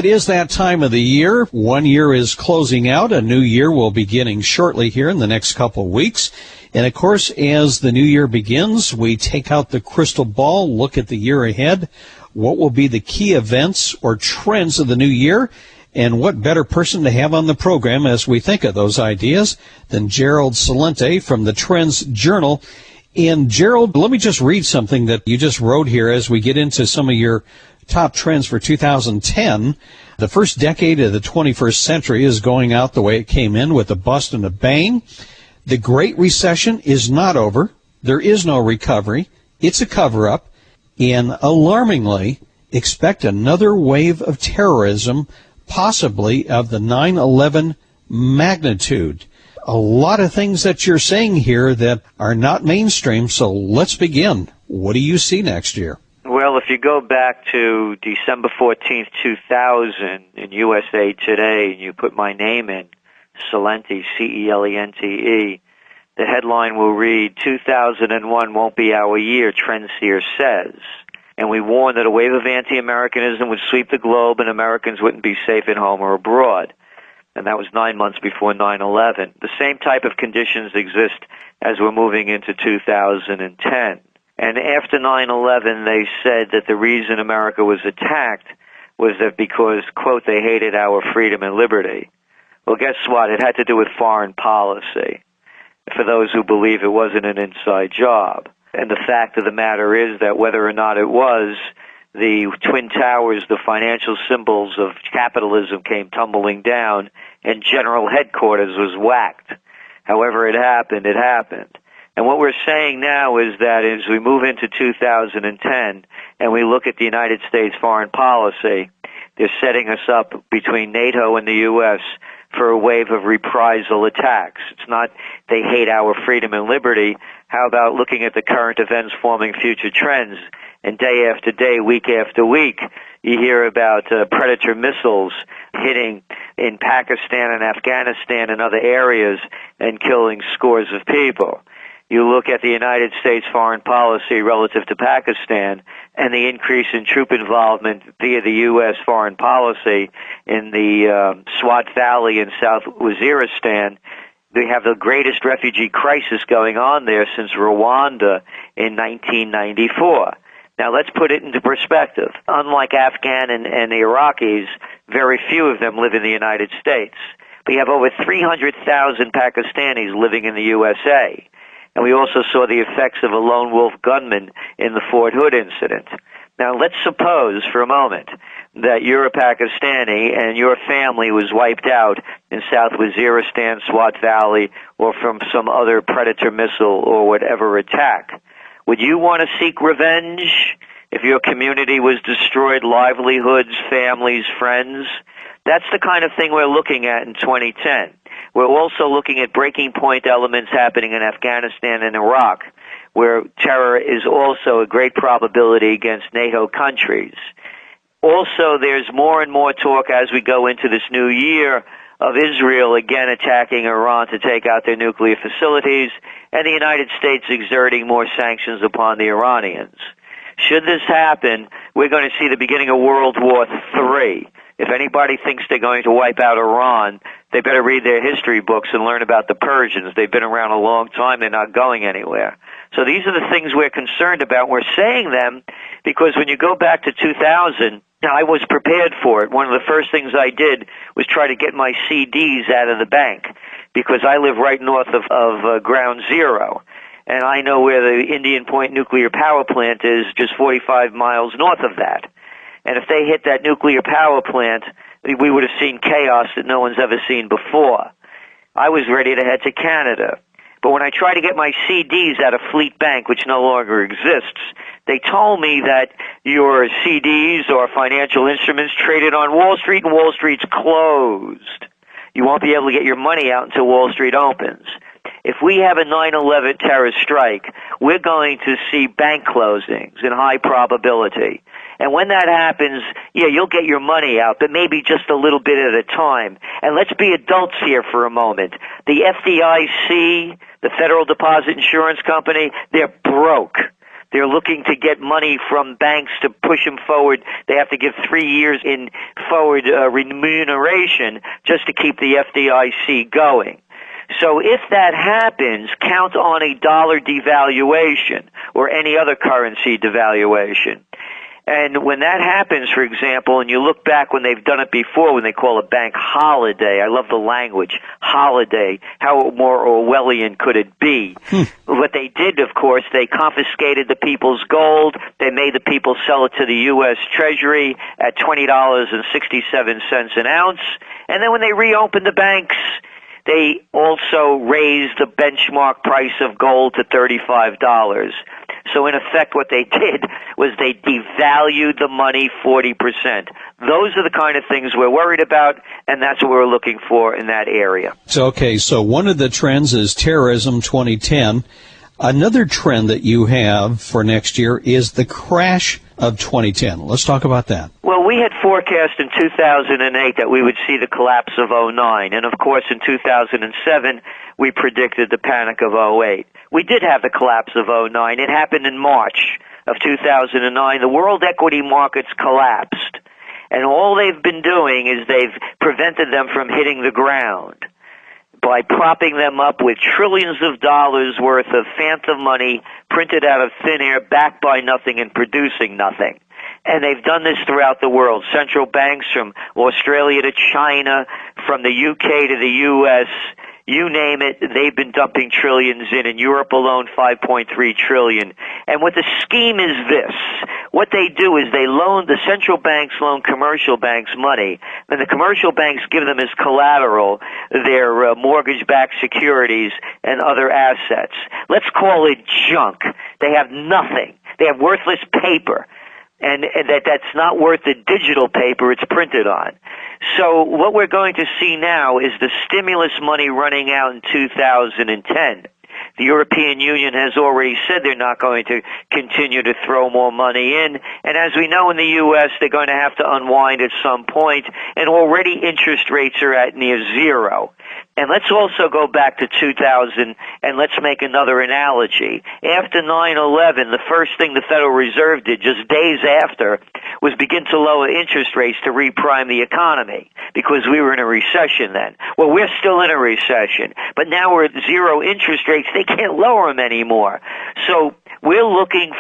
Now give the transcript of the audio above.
it is that time of the year. One year is closing out. A new year will be beginning shortly here in the next couple of weeks. And, of course, as the new year begins, we take out the crystal ball, look at the year ahead. What will be the key events or trends of the new year? And what better person to have on the program as we think of those ideas than Gerald Celente from the Trends Journal. And, Gerald, let me just read something that you just wrote here as we get into some of your top trends for 2010. The first decade of the 21st century is going out the way it came in, with a bust and a bang. The Great Recession is not over. There is no recovery. It's a cover-up. And alarmingly, expect another wave of terrorism, possibly of the 9/11 magnitude. A lot of things that you're saying here that are not mainstream, so let's begin. What do you see next year? Well, if you go back to December 14th, 2000, in USA Today, and you put my name in, Celente, C-E-L-E-N-T-E, the headline will read, 2001 won't be our year, Trendseer says. And we warned that a wave of anti-Americanism would sweep the globe and Americans wouldn't be safe at home or abroad. And that was 9 months before 9/11. The same type of conditions exist as we're moving into 2010. And after 9/11, they said that the reason America was attacked was that because, quote, they hated our freedom and liberty. Well, guess what? It had to do with foreign policy, for those who believe it wasn't an inside job. And the fact of the matter is that whether or not it was, the Twin Towers, the financial symbols of capitalism, came tumbling down, and General Headquarters was whacked. However it happened, it happened. And what we're saying now is that as we move into 2010 and we look at the United States foreign policy, they're setting us up between NATO and the U.S. for a wave of reprisal attacks. It's not they hate our freedom and liberty. How about looking at the current events forming future trends? And day after day, week after week, you hear about Predator missiles hitting in Pakistan and Afghanistan and other areas and killing scores of people. You look at the United States foreign policy relative to Pakistan and the increase in troop involvement via the U.S. foreign policy in the Swat Valley in South Waziristan. They have the greatest refugee crisis going on there since Rwanda in 1994. Now, let's put it into perspective. Unlike Afghan and the Iraqis, very few of them live in the United States. We have over 300,000 Pakistanis living in the USA. And we also saw the effects of a lone wolf gunman in the Fort Hood incident. Now, let's suppose for a moment that you're a Pakistani and your family was wiped out in South Waziristan, Swat Valley, or from some other Predator missile or whatever attack. Would you want to seek revenge if your community was destroyed, livelihoods, families, friends? That's the kind of thing we're looking at in 2010. We're also looking at breaking point elements happening in Afghanistan and Iraq, where terror is also a great probability against NATO countries. Also, there's more and more talk as we go into this new year of Israel again attacking Iran to take out their nuclear facilities, and the United States exerting more sanctions upon the Iranians. Should this happen, we're going to see the beginning of World War III. If anybody thinks they're going to wipe out Iran, they better read their history books and learn about the Persians. They've been around a long time. They're not going anywhere. So these are the things we're concerned about. We're saying them because when you go back to 2000, I was prepared for it. One of the first things I did was try to get my CDs out of the bank because I live right north of Ground Zero. And I know where the Indian Point nuclear power plant is, just 45 miles north of that. And if they hit that nuclear power plant, we would have seen chaos that no one's ever seen before. I was ready to head to Canada. But when I tried to get my CDs out of Fleet Bank, which no longer exists, they told me that your CDs or financial instruments traded on Wall Street, and Wall Street's closed. You won't be able to get your money out until Wall Street opens. If we have a 9/11 terrorist strike, we're going to see bank closings in high probability. And when that happens, yeah, you'll get your money out, but maybe just a little bit at a time. And let's be adults here for a moment. The FDIC, the Federal Deposit Insurance Company, they're broke. They're looking to get money from banks to push them forward. They have to give 3 years in forward remuneration just to keep the FDIC going. So if that happens, count on a dollar devaluation or any other currency devaluation. And when that happens, for example, and you look back when they've done it before, when they call a bank holiday, I love the language, holiday, how more Orwellian could it be? What they did, of course, they confiscated the people's gold, they made the people sell it to the U.S. Treasury at $20.67 an ounce, and then when they reopened the banks, they also raised the benchmark price of gold to $35. So in effect, what they did was they devalued the money 40%. Those are the kind of things we're worried about, and that's what we're looking for in that area. So one of the trends is terrorism 2010. Another trend that you have for next year is the crash of 2010. Let's talk about that. Well, we had forecast in 2008 that we would see the collapse of 2009, and of course in 2007 we predicted the panic of 2008. We did have the collapse of 2009. It happened in March of 2009. The world equity markets collapsed, and all they've been doing is they've prevented them from hitting the ground by propping them up with trillions of dollars worth of phantom money printed out of thin air, backed by nothing and producing nothing. And they've done this throughout the world. Central banks from Australia to China, from the UK to the US, you name it, they've been dumping trillions in Europe alone, 5.3 trillion. And what the scheme is this. What they do is the central banks loan commercial banks money, and the commercial banks give them as collateral their mortgage-backed securities and other assets. Let's call it junk. They have nothing. They have worthless paper. And that's not worth the digital paper it's printed on. So what we're going to see now is the stimulus money running out in 2010. The European Union has already said they're not going to continue to throw more money in. And as we know in the U.S., they're going to have to unwind at some point. And already interest rates are at near zero. And let's also go back to 2000 and let's make another analogy. After 9/11, the first thing the Federal Reserve did just days after was begin to lower interest rates to reprime the economy because we were in a recession then. Well, we're still in a recession, but now we're at zero interest rates. They can't lower them anymore. So we're looking